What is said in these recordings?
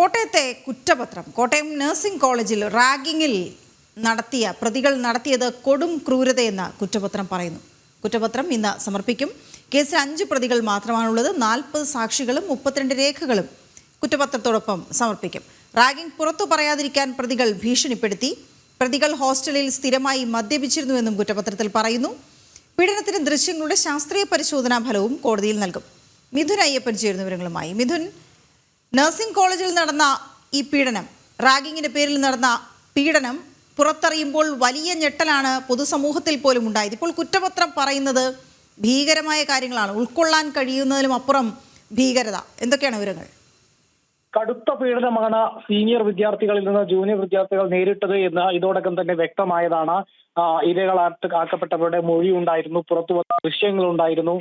കോട്ടയത്തെ കുറ്റപത്രം കോട്ടയം നഴ്സിംഗ് കോളേജിൽ റാഗിങ്ങിൽ പ്രതികൾ നടത്തിയത് കൊടും ക്രൂരതയെന്ന് കുറ്റപത്രം പറയുന്നു. കുറ്റപത്രം ഇന്ന് സമർപ്പിക്കും. കേസിൽ 5 പ്രതികൾ മാത്രമാണുള്ളത്. 40 സാക്ഷികളും 32 രേഖകളും കുറ്റപത്രത്തോടൊപ്പം സമർപ്പിക്കും. റാഗിംഗ് പുറത്തു പറയാതിരിക്കാൻ പ്രതികൾ ഭീഷണിപ്പെടുത്തി. പ്രതികൾ ഹോസ്റ്റലിൽ സ്ഥിരമായി മദ്യപിച്ചിരുന്നുവെന്നും കുറ്റപത്രത്തിൽ പറയുന്നു. പീഡനത്തിന് ദൃശ്യങ്ങളുടെ ശാസ്ത്രീയ പരിശോധനാ ഫലവും കോടതിയിൽ നൽകും. മിഥുൻ അയ്യപ്പൻ ചേരുന്ന വിവരങ്ങളുമായി. മിഥുൻ, നഴ്സിംഗ് കോളേജിൽ നടന്ന ഈ പീഡനം, റാഗിങ്ങിന്റെ പേരിൽ നടന്ന പീഡനം പുറത്തറിയുമ്പോൾ വലിയ ഞെട്ടലാണ് പൊതുസമൂഹത്തിൽ പോലും ഉണ്ടായത്. ഇപ്പോൾ കുറ്റപത്രം പറയുന്നത് ഭീകരമായ കാര്യങ്ങളാണ്, ഉൾക്കൊള്ളാൻ കഴിയുന്നതിലും അപ്പുറം ഭീകരത. എന്തൊക്കെയാണ് വിവരങ്ങൾ? കടുത്ത പീഡനമാണ് സീനിയർ വിദ്യാർത്ഥികളിൽ നിന്ന് ജൂനിയർ വിദ്യാർത്ഥികൾ നേരിട്ടത് എന്ന് ഇതോടകം തന്നെ വ്യക്തമായതാണ്. ഇരകളാക്കപ്പെട്ടവരുടെ മൊഴി ഉണ്ടായിരുന്നു, പുറത്തു വന്ന ദൃശ്യങ്ങൾ ഉണ്ടായിരുന്നു,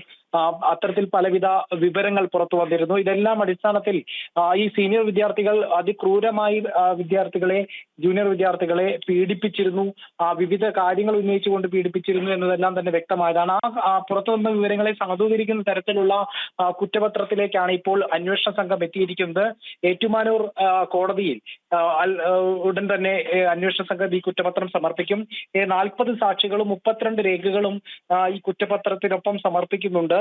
അത്തരത്തിൽ പലവിധ വിവരങ്ങൾ പുറത്തു വന്നിരുന്നു. ഇതെല്ലാം അടിസ്ഥാനത്തിൽ ഈ സീനിയർ വിദ്യാർത്ഥികൾ അതിക്രൂരമായി ജൂനിയർ വിദ്യാർത്ഥികളെ പീഡിപ്പിച്ചിരുന്നു, വിവിധ കാര്യങ്ങൾ ഉന്നയിച്ചുകൊണ്ട് പീഡിപ്പിച്ചിരുന്നു എന്നതെല്ലാം തന്നെ വ്യക്തമായതാണ്. പുറത്തു വന്ന വിവരങ്ങളെ സാധൂകരിക്കുന്ന തരത്തിലുള്ള കുറ്റപത്രത്തിലേക്കാണ് ഇപ്പോൾ അന്വേഷണ സംഘം എത്തിയിരിക്കുന്നത്. ഏറ്റുമാനൂർ കോടതിയിൽ ഉടൻ തന്നെ അന്വേഷണ സംഘം ഈ കുറ്റപത്രം സമർപ്പിക്കും. 40 സാക്ഷികളും 32 രേഖകളും ഈ കുറ്റപത്രത്തിനൊപ്പം സമർപ്പിക്കുന്നുണ്ട്.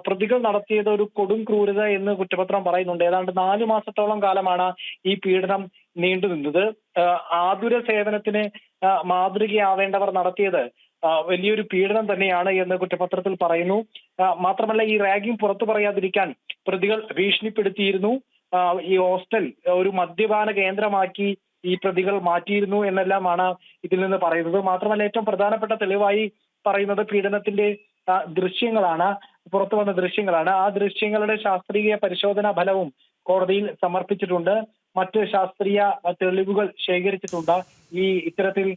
പ്രതികൾ നടത്തിയത് ഒരു കൊടും ക്രൂരത എന്ന് കുറ്റപത്രം പറയുന്നുണ്ട്. ഏതാണ്ട് 4 മാസത്തോളം കാലമാണ് ഈ പീഡനം നീണ്ടുനിന്നത്. ആതുര സേവനത്തിന് മാതൃകയാവേണ്ടവർ നടത്തിയത് വലിയൊരു പീഡനം തന്നെയാണ് എന്ന് കുറ്റപത്രത്തിൽ പറയുന്നു. മാത്രമല്ല, ഈ റാഗിംഗ് പുറത്തു പറയാതിരിക്കാൻ പ്രതികൾ ഭീഷണിപ്പെടുത്തിയിരുന്നു. ഈ ഹോസ്റ്റൽ ഒരു മദ്യപാന കേന്ദ്രമാക്കി ഈ പ്രതികൾ മാറ്റിയിരുന്നു എന്നെല്ലാമാണ് ഇതിൽ നിന്ന് പറയുന്നത്. മാത്രമല്ല, ഏറ്റവും പ്രധാനപ്പെട്ട തെളിവായി പറയുന്നത് പീഡനത്തിന്റെ ദൃശ്യങ്ങളാണ്, പുറത്തു വന്ന ദൃശ്യങ്ങളാണ്. ആ ദൃശ്യങ്ങളുടെ ശാസ്ത്രീയ പരിശോധനാ ഫലവും കോടതിയിൽ സമർപ്പിച്ചിട്ടുണ്ട്. മറ്റ് ശാസ്ത്രീയ തെളിവുകൾ ശേഖരിച്ചിട്ടുണ്ട്. ഇത്തരത്തിൽ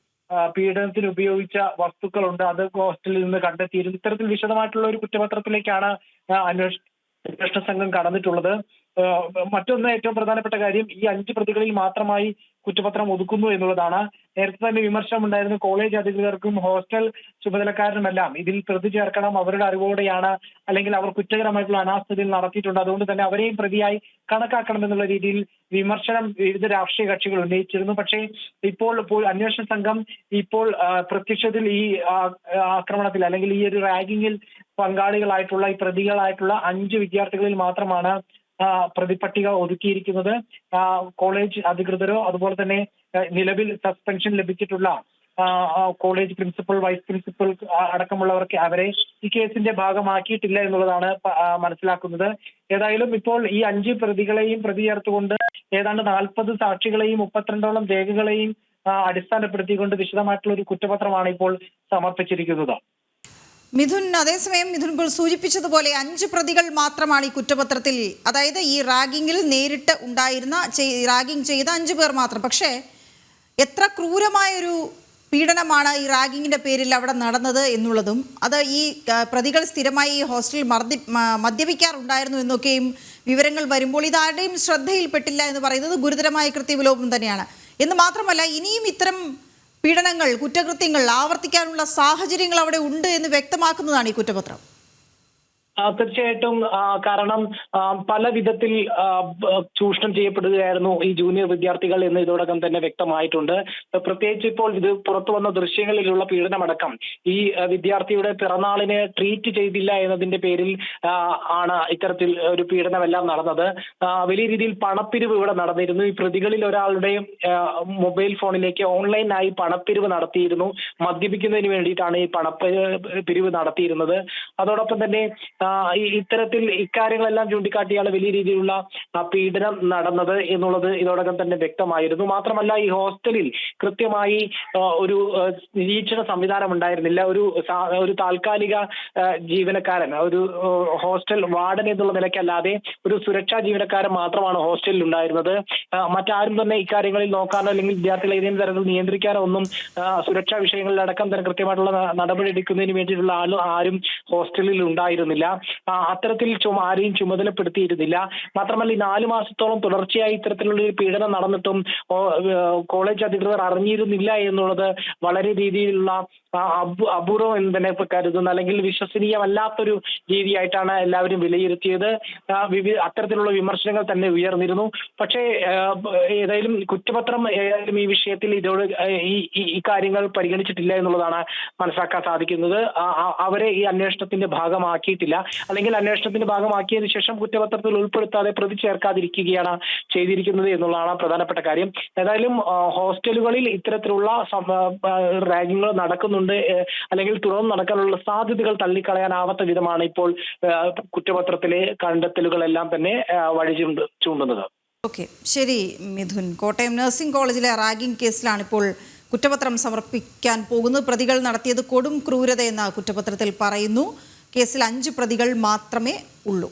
പീഡനത്തിന് ഉപയോഗിച്ച വസ്തുക്കളുണ്ട്, അത് ഹോസ്റ്റലിൽ നിന്ന് കണ്ടെത്തിയിരുന്നു. ഇത്തരത്തിൽ വിശദമായിട്ടുള്ള ഒരു കുറ്റപത്രത്തിലേക്കാണ് അന്വേഷണ സംഘം കടന്നിട്ടുള്ളത്. മറ്റൊന്ന്, ഏറ്റവും പ്രധാനപ്പെട്ട കാര്യം, ഈ 5 പ്രതികളിൽ മാത്രമായി കുറ്റപത്രം ഒതുക്കുന്നു എന്നുള്ളതാണ്. നേരത്തെ തന്നെ വിമർശനം ഉണ്ടായിരുന്നു. കോളേജ് അധികൃതർക്കും ഹോസ്റ്റൽ ചുമതലക്കാരനുമെല്ലാം ഇതിൽ പ്രതി ചേർക്കണം, അവരുടെ അറിവോടെയാണ്, അല്ലെങ്കിൽ അവർ കുറ്റകരമായിട്ടുള്ള അനാസ്ഥയിൽ നടത്തിയിട്ടുണ്ട്, അതുകൊണ്ട് തന്നെ അവരെയും പ്രതിയായി കണക്കാക്കണം എന്നുള്ള രീതിയിൽ വിമർശനം വിവിധ രാഷ്ട്രീയ കക്ഷികൾ ഉന്നയിച്ചിരുന്നു. പക്ഷേ ഇപ്പോൾ അന്വേഷണ സംഘം പ്രത്യക്ഷത്തിൽ ഈ ആക്രമണത്തിൽ അല്ലെങ്കിൽ ഈ ഒരു റാഗിങ്ങിൽ പങ്കാളികളായിട്ടുള്ള ഈ പ്രതികളായിട്ടുള്ള 5 വിദ്യാർത്ഥികളിൽ മാത്രമാണ് പ്രതിപട്ടിക ഒതുക്കിയിരിക്കുന്നത്. കോളേജ് അധികൃതരോ അതുപോലെ തന്നെ നിലവിൽ സസ്പെൻഷൻ ലഭിച്ചിട്ടുള്ള കോളേജ് പ്രിൻസിപ്പൽ, വൈസ് പ്രിൻസിപ്പൽ അടക്കമുള്ളവർക്ക് അവരെ ഈ കേസിന്റെ ഭാഗമാക്കിയിട്ടില്ല എന്നുള്ളതാണ് മനസ്സിലാക്കുന്നത്. ഏതായാലും ഇപ്പോൾ ഈ 5 പ്രതികളെയും പ്രതി ചേർത്തുകൊണ്ട് ഏതാണ്ട് 40 സാക്ഷികളെയും 32ഓളം രേഖകളെയും അടിസ്ഥാനപ്പെടുത്തിക്കൊണ്ട് വിശദമായിട്ടുള്ള ഒരു കുറ്റപത്രമാണ് ഇപ്പോൾ സമർപ്പിച്ചിരിക്കുന്നത്. മിഥുൻ, അതേസമയം മിഥുൻ ഇപ്പോൾ സൂചിപ്പിച്ചതുപോലെ 5 പ്രതികൾ മാത്രമാണ് ഈ കുറ്റപത്രത്തിൽ, അതായത് ഈ റാഗിങ്ങിൽ നേരിട്ട് റാഗിങ് ചെയ്ത 5 പേർ മാത്രം. പക്ഷേ എത്ര ക്രൂരമായൊരു പീഡനമാണ് ഈ റാഗിങ്ങിന്റെ പേരിൽ അവിടെ നടന്നത് എന്നുള്ളതും, അത് ഈ പ്രതികൾ സ്ഥിരമായി ഈ ഹോസ്റ്റലിൽ മദ്യപിക്കാറുണ്ടായിരുന്നു എന്നൊക്കെയും വിവരങ്ങൾ വരുമ്പോൾ ഇതാരുടെയും ശ്രദ്ധയിൽപ്പെട്ടില്ല എന്ന് പറയുന്നത് ഗുരുതരമായ കൃത്യവിലോപം തന്നെയാണ്. എന്ന് മാത്രമല്ല, ഇനിയും ഇത്തരം പീഡനങ്ങൾ, കുറ്റകൃത്യങ്ങൾ ആവർത്തിക്കാനുള്ള സാഹചര്യങ്ങൾ അവിടെ ഉണ്ട് എന്ന് വ്യക്തമാക്കുന്നതാണ് ഈ കുറ്റപത്രം. തീർച്ചയായിട്ടും. കാരണം പല വിധത്തിൽ ചൂഷണം ചെയ്യപ്പെടുകയായിരുന്നു ഈ ജൂനിയർ വിദ്യാർത്ഥികൾ എന്ന് ഇതോടകം തന്നെ വ്യക്തമായിട്ടുണ്ട്. പ്രത്യേകിച്ച് ഇപ്പോൾ ഇത് പുറത്തു വന്ന ദൃശ്യങ്ങളിലുള്ള പീഡനമടക്കം ഈ വിദ്യാർത്ഥിയുടെ പിറന്നാളിന് ട്രീറ്റ് ചെയ്തില്ല എന്നതിന്റെ പേരിൽ ആണ് ഇത്തരത്തിൽ ഒരു പീഡനമെല്ലാം നടന്നത്. വലിയ രീതിയിൽ പണപ്പിരിവ് ഇവിടെ നടന്നിരുന്നു. ഈ പ്രതികളിൽ ഒരാളുടെ മൊബൈൽ ഫോണിലേക്ക് ഓൺലൈനായി പണപ്പിരിവ് നടത്തിയിരുന്നു. മദ്യപിക്കുന്നതിന് വേണ്ടിയിട്ടാണ് ഈ പണപ്പിരിവ് നടത്തിയിരുന്നത്. അതോടൊപ്പം തന്നെ ഇത്തരത്തിൽ ഇക്കാര്യങ്ങളെല്ലാം ചൂണ്ടിക്കാട്ടിയാണ് വലിയ രീതിയിലുള്ള പീഡനം നടന്നത് എന്നുള്ളത് ഇതോടകം തന്നെ വ്യക്തമായിരുന്നു. മാത്രമല്ല, ഈ ഹോസ്റ്റലിൽ കൃത്യമായി ഒരു നിരീക്ഷണ സംവിധാനം ഉണ്ടായിരുന്നില്ല. ഒരു താൽക്കാലിക ജീവനക്കാരൻ, ഒരു ഹോസ്റ്റൽ വാർഡൻ എന്നുള്ള നിലയ്ക്കല്ലാതെ ഒരു സുരക്ഷാ ജീവനക്കാരൻ മാത്രമാണ് ഹോസ്റ്റലിൽ ഉണ്ടായിരുന്നത്. മറ്റാരും തന്നെ ഇക്കാര്യങ്ങളിൽ നോക്കാനോ അല്ലെങ്കിൽ വിദ്യാർത്ഥികളെ ഏതെങ്കിലും തരത്തിൽ നിയന്ത്രിക്കാനോ ഒന്നും സുരക്ഷാ വിഷയങ്ങളിലടക്കം തന്നെ കൃത്യമായിട്ടുള്ള നടപടി എടുക്കുന്നതിന് വേണ്ടിയിട്ടുള്ള ആരും ഹോസ്റ്റലിൽ ഉണ്ടായിരുന്നില്ല. അത്തരത്തിൽ ആരെയും ചുമതലപ്പെടുത്തിയിരുന്നില്ല. മാത്രമല്ല ഈ 4 മാസത്തോളം തുടർച്ചയായി ഇത്തരത്തിലുള്ള ഒരു പീഡനം നടന്നിട്ടും കോളേജ് അധികൃതർ അറിഞ്ഞിരുന്നില്ല എന്നുള്ളത് വളരെ രീതിയിലുള്ള അപൂർവം എന്ന് തന്നെ കരുതുന്ന, അല്ലെങ്കിൽ വിശ്വസനീയമല്ലാത്തൊരു രീതിയായിട്ടാണ് എല്ലാവരും വിലയിരുത്തിയത്. അത്തരത്തിലുള്ള വിമർശനങ്ങൾ തന്നെ ഉയർന്നിരുന്നു. പക്ഷേ ഏതായാലും കുറ്റപത്രം ഈ വിഷയത്തിൽ ഈ കാര്യങ്ങൾ പരിഗണിച്ചിട്ടില്ല എന്നുള്ളതാണ് മനസ്സിലാക്കാൻ സാധിക്കുന്നത്. അവരെ ഈ അന്വേഷണത്തിന്റെ ഭാഗമാക്കിയിട്ടില്ല, അല്ലെങ്കിൽ അന്വേഷണത്തിന്റെ ഭാഗമാക്കിയതിനു ശേഷം കുറ്റപത്രത്തിൽ ഉൾപ്പെടുത്താതെ പ്രതി ചേർക്കാതിരിക്കുകയാണ് ചെയ്തിരിക്കുന്നത് എന്നുള്ളതാണ് പ്രധാനപ്പെട്ട കാര്യം. ഏതായാലും ഹോസ്റ്റലുകളിൽ ഇത്തരത്തിലുള്ള റാഗിങ്ങൾ നടക്കുന്നുണ്ട്, അല്ലെങ്കിൽ തുടർന്ന് നടക്കാനുള്ള സാധ്യതകൾ തള്ളിക്കളയാനാവാത്ത വിധമാണ് ഇപ്പോൾ കുറ്റപത്രത്തിലെ കണ്ടെത്തലുകളെല്ലാം തന്നെ വഴി ചൂണ്ടുന്നത്. ഓക്കെ, ശരി മിഥുൻ. കോട്ടയം നഴ്സിംഗ് കോളേജിലെ റാഗിംഗ് കേസിലാണ് ഇപ്പോൾ കുറ്റപത്രം സമർപ്പിക്കാൻ പോകുന്നത്. പ്രതികൾ നടത്തിയത് കൊടും ക്രൂരതയെന്ന കുറ്റപത്രത്തിൽ പറയുന്നു. കേസിൽ 5 പ്രതികൾ മാത്രമേ ഉള്ളൂ.